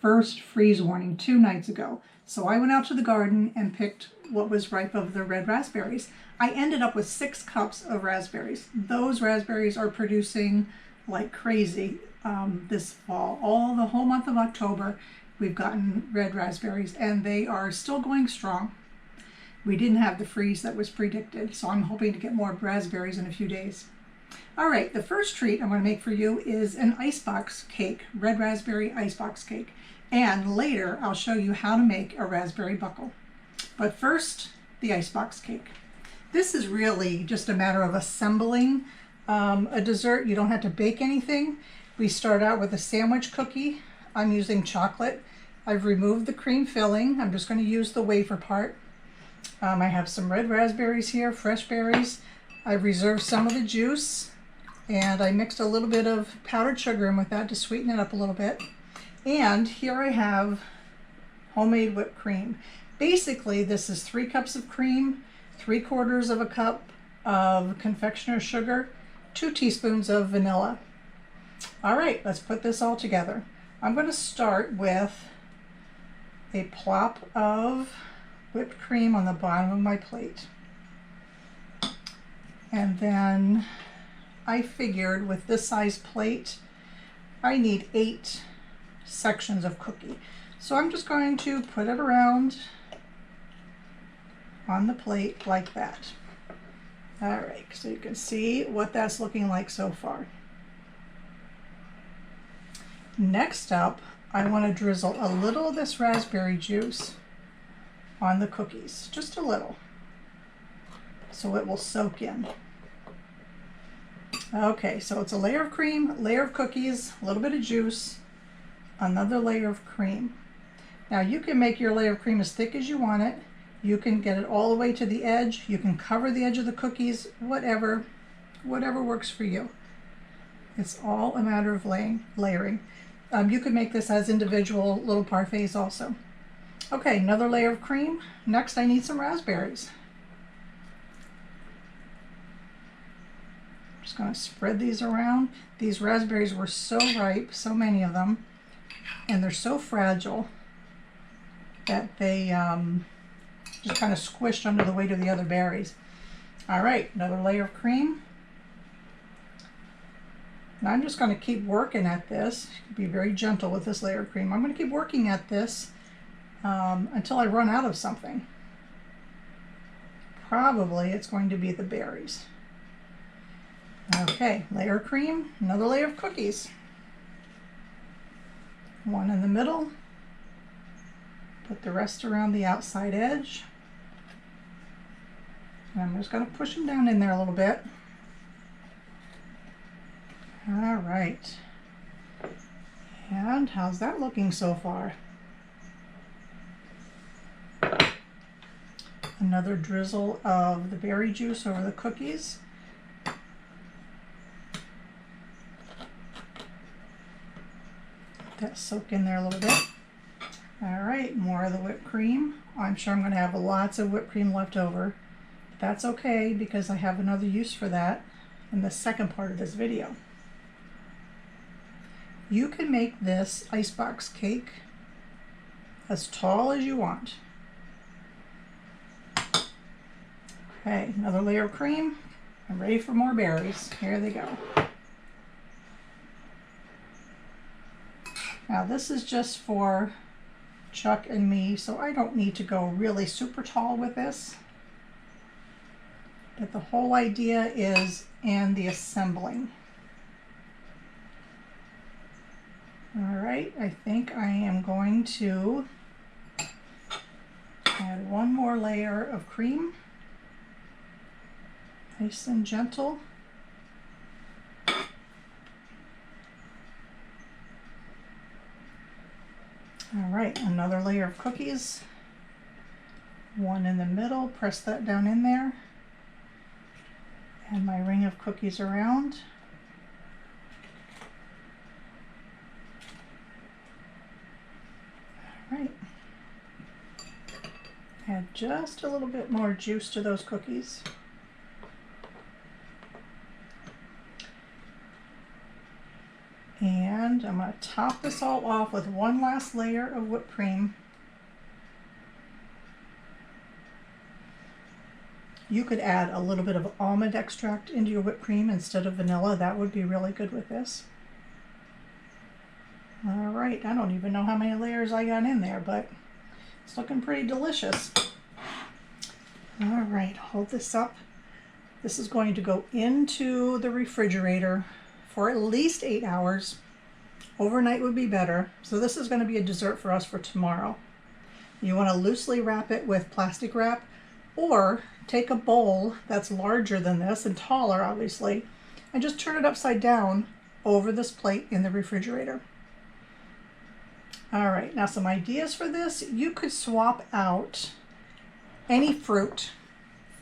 first freeze warning 2 nights ago. So I went out to the garden and picked what was ripe of the red raspberries. I ended up with 6 cups of raspberries. Those raspberries are producing like crazy this fall. All the whole month of October, we've gotten red raspberries and they are still going strong. We didn't have the freeze that was predicted, so I'm hoping to get more raspberries in a few days. All right, the first treat I'm going to make for you is an icebox cake, red raspberry icebox cake. And later, I'll show you how to make a raspberry buckle. But first, the icebox cake. This is really just a matter of assembling a dessert. You don't have to bake anything. We start out with a sandwich cookie. I'm using chocolate. I've removed the cream filling. I'm just going to use the wafer part. I have some red raspberries here, fresh berries. I've reserved some of the juice, and I mixed a little bit of powdered sugar in with that to sweeten it up a little bit. And here I have homemade whipped cream. Basically, this is 3 cups of cream, 3/4 of a cup of confectioner's sugar, 2 teaspoons of vanilla. All right, let's put this all together. I'm going to start with a plop of whipped cream on the bottom of my plate. And then I figured with this size plate, I need 8 sections of cookie. So I'm just going to put it around on the plate like that. All right, so you can see what that's looking like so far. Next up, I want to drizzle a little of this raspberry juice on the cookies, just a little, so it will soak in. Okay, so it's a layer of cream, layer of cookies, a little bit of juice, another layer of cream. Now you can make your layer of cream as thick as you want it. You can get it all the way to the edge. You can cover the edge of the cookies, whatever works for you. It's all a matter of layering. You could make this as individual little parfaits also. Okay, another layer of cream. Next, I need some raspberries. I'm just going to spread these around. These raspberries were so ripe, so many of them, and they're so fragile that they just kind of squished under the weight of the other berries. All right, another layer of cream. Now I'm just going to keep working at this. Be very gentle with this layer of cream. I'm going to keep working at this until I run out of something. Probably it's going to be the berries. Okay, layer of cream, another layer of cookies. One in the middle. Put the rest around the outside edge. And I'm just going to push them down in there a little bit. All right. And how's that looking so far? Another drizzle of the berry juice over the cookies. Let that soak in there a little bit. All right, more of the whipped cream. I'm sure I'm going to have lots of whipped cream left over. But that's okay because I have another use for that in the second part of this video. You can make this icebox cake as tall as you want. Okay, another layer of cream. I'm ready for more berries. Here they go. Now this is just for Chuck and me, so I don't need to go really super tall with this. But the whole idea is in the assembling. All right, I think I am going to add one more layer of cream. Nice and gentle. All right, another layer of cookies. One in the middle, press that down in there. And my ring of cookies around. All right. Add just a little bit more juice to those cookies. And And I'm going to top this all off with one last layer of whipped cream. You could add a little bit of almond extract into your whipped cream instead of vanilla. That would be really good with this. All right, I don't even know how many layers I got in there, but it's looking pretty delicious. All right, hold this up. This is going to go into the refrigerator for at least 8 hours. Overnight would be better. So this is going to be a dessert for us for tomorrow. You want to loosely wrap it with plastic wrap, or take a bowl that's larger than this and taller, obviously, and just turn it upside down over this plate in the refrigerator. All right, now some ideas for this. You could swap out any fruit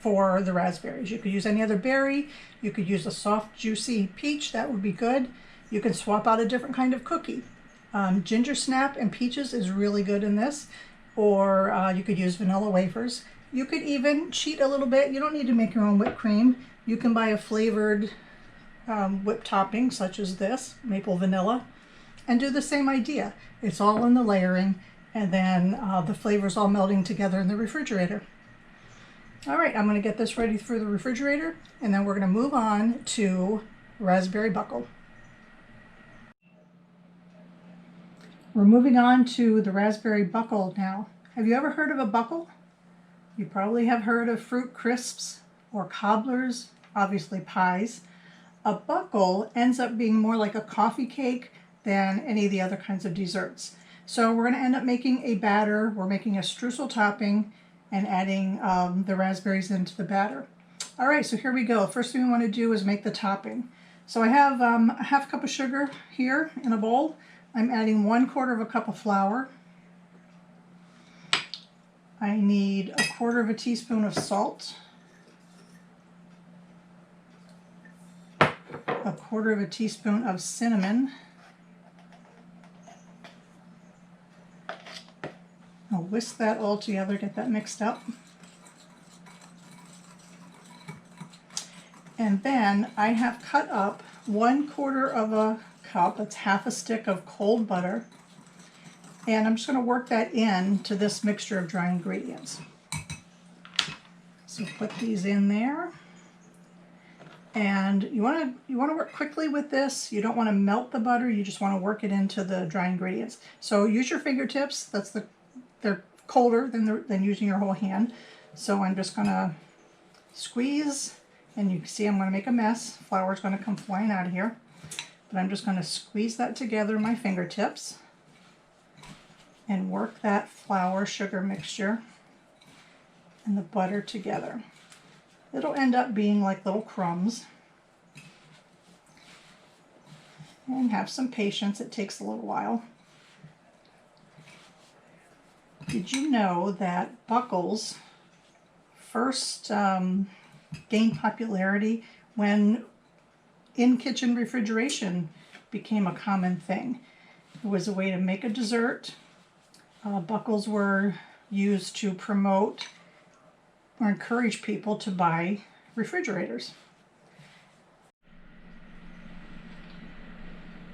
for the raspberries. You could use any other berry. You could use a soft, juicy peach. That would be good. You can swap out a different kind of cookie. Ginger snap and peaches is really good in this. Or you could use vanilla wafers. You could even cheat a little bit. You don't need to make your own whipped cream. You can buy a flavored whipped topping, such as this, maple vanilla, and do the same idea. It's all in the layering, and then the flavors all melting together in the refrigerator. All right, I'm going to get this ready for the refrigerator, and then we're going to move on to raspberry buckle. We're moving on to the raspberry buckle now. Have you ever heard of a buckle? You probably have heard of fruit crisps or cobblers, obviously pies. A buckle ends up being more like a coffee cake than any of the other kinds of desserts. So we're going to end up making a batter. We're making a streusel topping and adding the raspberries into the batter. All right, so here we go. First thing we want to do is make the topping. So I have a half cup of sugar here in a bowl. I'm adding 1/4 cup of flour. I need 1/4 teaspoon of salt, 1/4 teaspoon of cinnamon. I'll whisk that all together, get that mixed up. And then I have cut up 1/4 cup, that's half a stick of cold butter. And I'm just going to work that in to this mixture of dry ingredients. So put these in there. And you want to work quickly with this. You don't want to melt the butter, you just want to work it into the dry ingredients. So use your fingertips. They're colder than using your whole hand. So I'm just going to squeeze, and you can see I'm going to make a mess. Flour's going to come flying out of here. But I'm just going to squeeze that together in my fingertips and work that flour sugar mixture and the butter together. It'll end up being like little crumbs. And have some patience, it takes a little while. Did you know that buckles first gained popularity when in-kitchen refrigeration became a common thing? It was a way to make a dessert. Buckles were used to promote or encourage people to buy refrigerators.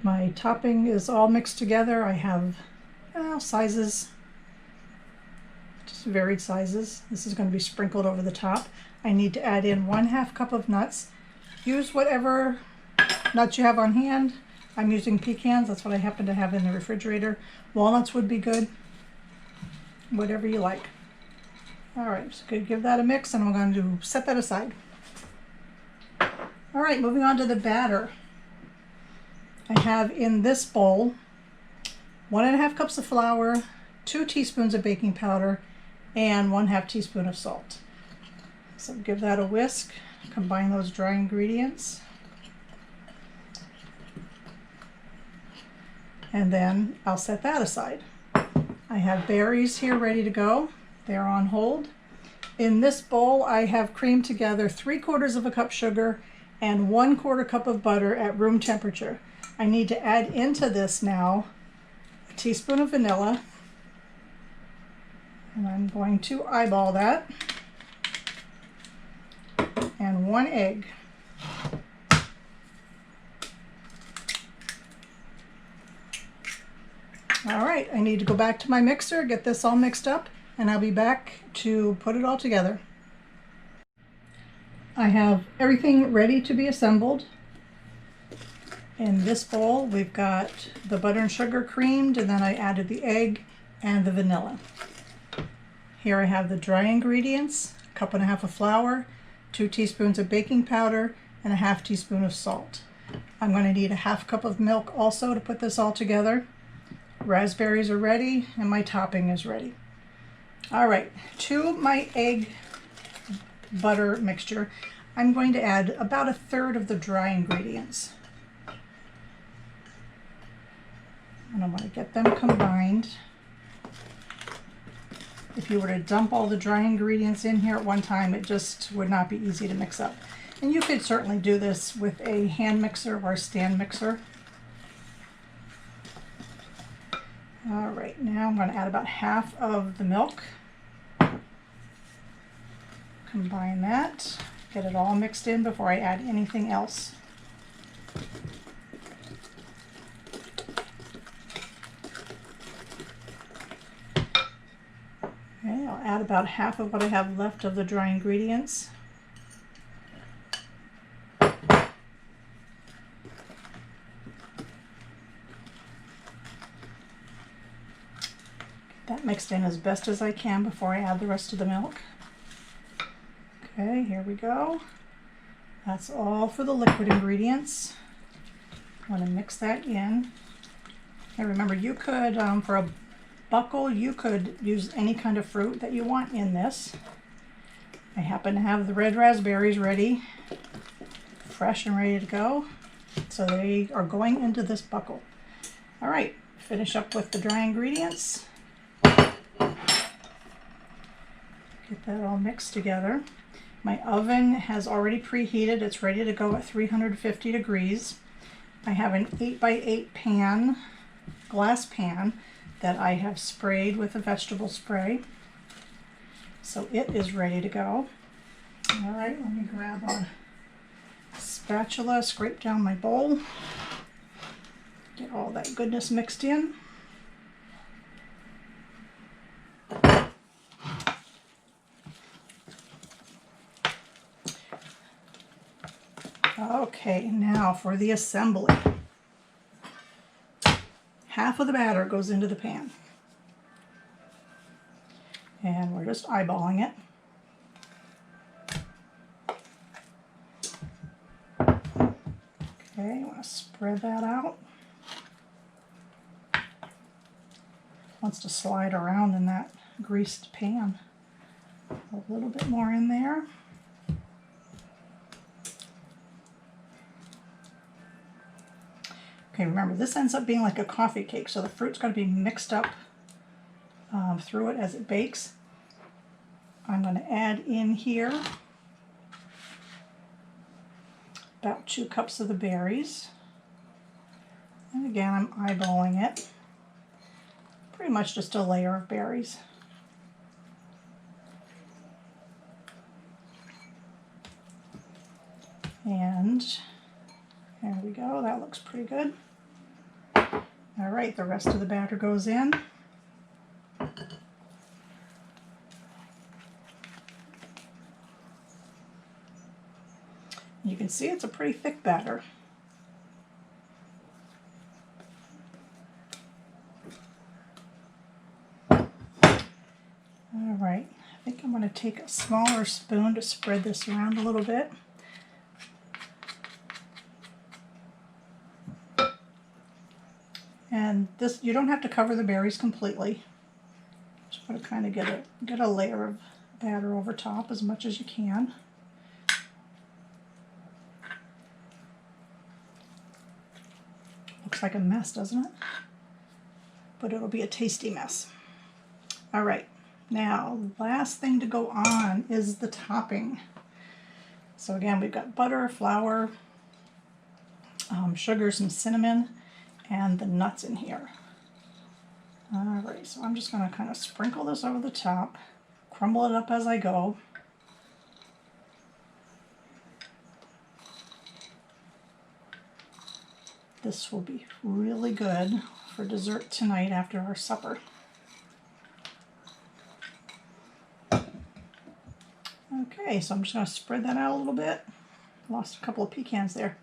My topping is all mixed together. I have sizes, just varied sizes. This is going to be sprinkled over the top. I need to add in 1/2 cup of nuts. Use whatever nuts you have on hand. I'm using pecans, that's what I happen to have in the refrigerator. Walnuts would be good, whatever you like. All right, just going to give that a mix, and I'm going to set that aside. All right, moving on to the batter. I have in this bowl 1½ cups of flour, 2 teaspoons of baking powder, and 1/2 teaspoon of salt. So give that a whisk, combine those dry ingredients, and then I'll set that aside. I have berries here ready to go. They're on hold. In this bowl, I have creamed together 3/4 cup sugar and 1/4 cup of butter at room temperature. I need to add into this now a teaspoon of vanilla, and I'm going to eyeball that, and 1 egg. All right, I need to go back to my mixer, get this all mixed up, and I'll be back to put it all together. I have everything ready to be assembled. In this bowl, we've got the butter and sugar creamed, and then I added the egg and the vanilla. Here I have the dry ingredients, a cup and a half of flour, 2 teaspoons of baking powder, and a half teaspoon of salt. I'm going to need a half cup of milk also to put this all together. Raspberries are ready, and my topping is ready. All right, to my egg butter mixture, I'm going to add about 1/3 of the dry ingredients. And I want to get them combined. If you were to dump all the dry ingredients in here at one time, it just would not be easy to mix up. And you could certainly do this with a hand mixer or a stand mixer. All right, now I'm going to add about half of the milk. Combine that, get it all mixed in before I add anything else. Okay, I'll add about half of what I have left of the dry ingredients. That mixed in as best as I can before I add the rest of the milk. Okay, here we go. That's all for the liquid ingredients. I want to mix that in. And remember, you could, for a buckle, you could use any kind of fruit that you want in this. I happen to have the red raspberries ready, fresh and ready to go. So they are going into this buckle. All right, finish up with the dry ingredients. Get that all mixed together. My oven has already preheated. It's ready to go at 350 degrees. I have an 8x8 pan, glass pan, that I have sprayed with a vegetable spray. So it is ready to go. All right, let me grab a spatula, scrape down my bowl, get all that goodness mixed in. Okay, now for the assembly. Half of the batter goes into the pan. And we're just eyeballing it. Okay, I want to spread that out. Wants to slide around in that greased pan. A little bit more in there. Okay, remember, this ends up being like a coffee cake, so the fruit's got to be mixed up through it as it bakes. I'm going to add in here about 2 cups of the berries. And again, I'm eyeballing it. Pretty much just a layer of berries. And there we go, that looks pretty good. All right, the rest of the batter goes in. You can see it's a pretty thick batter. All right, I think I'm going to take a smaller spoon to spread this around a little bit. And this, you don't have to cover the berries completely. Just want to kind of get a layer of batter over top as much as you can. Looks like a mess, doesn't it? But it'll be a tasty mess. All right, now last thing to go on is the topping. So again, we've got butter, flour, sugar, some cinnamon, and the nuts in here. All right, so I'm just going to kind of sprinkle this over the top, crumble it up as I go. This will be really good for dessert tonight after our supper. Okay, so I'm just going to spread that out a little bit. Lost a couple of pecans there.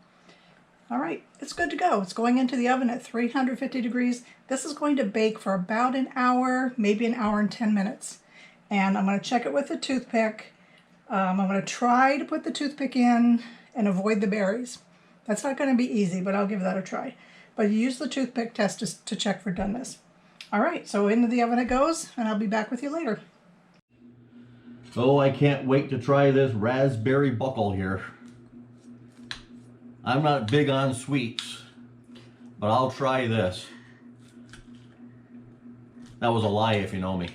All right, it's good to go. It's going into the oven at 350 degrees. This is going to bake for about an hour, maybe an hour and 10 minutes. And I'm going to check it with a toothpick. I'm going to try to put the toothpick in and avoid the berries. That's not going to be easy, but I'll give that a try. But you use the toothpick test to check for doneness. All right, so into the oven it goes, and I'll be back with you later. Oh, I can't wait to try this raspberry buckle here. I'm not big on sweets, but I'll try this. That was a lie if you know me.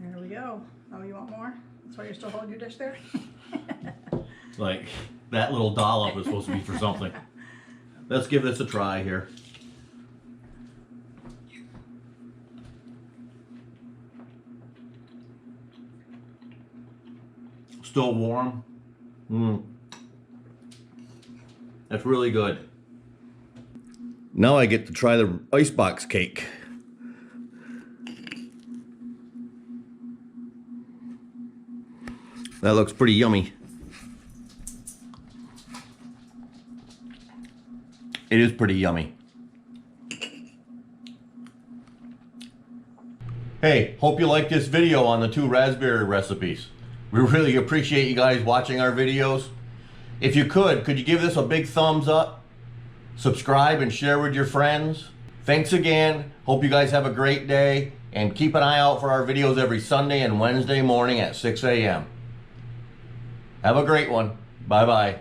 There we go. Oh, you want more? That's why you're still holding your dish there? Like, that little dollop is supposed to be for something. Let's give this a try here. Still warm. That's really good. Now I get to try the Icebox Cake. That looks pretty yummy. It is pretty yummy. Hey, hope you liked this video on the 2 raspberry recipes. We really appreciate you guys watching our videos. If you could you give this a big thumbs up, subscribe and share with your friends. Thanks again. Hope you guys have a great day, and keep an eye out for our videos every Sunday and Wednesday morning at 6 a.m. Have a great one. Bye-bye.